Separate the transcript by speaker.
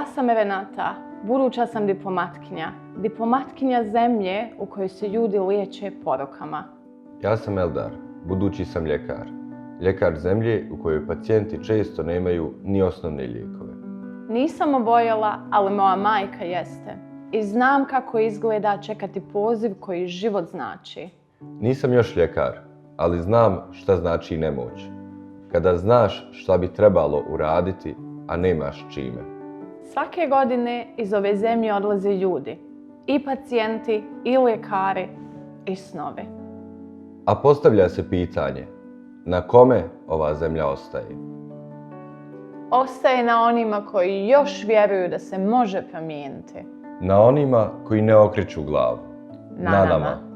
Speaker 1: Ja sam Renata, buduća sam diplomatkinja zemlje u kojoj se ljudi liječe porokama.
Speaker 2: Ja sam Eldar, budući sam ljekar zemlje u kojoj pacijenti često nemaju ni osnovne lijekove.
Speaker 1: Nisam oboljela, ali moja majka jeste. I znam kako izgleda čekati poziv koji život znači.
Speaker 2: Nisam još ljekar, ali znam šta znači nemoć. Kada znaš šta bi trebalo uraditi, a nemaš čime.
Speaker 1: Svake godine iz ove zemlje odlaze ljudi. I pacijenti, i ljekari, i snovi.
Speaker 2: A postavlja se pitanje, na kome ova zemlja ostaje?
Speaker 1: Ostaje na onima koji još vjeruju da se može promijeniti.
Speaker 2: Na onima koji ne okreću glavu.
Speaker 1: Na nama.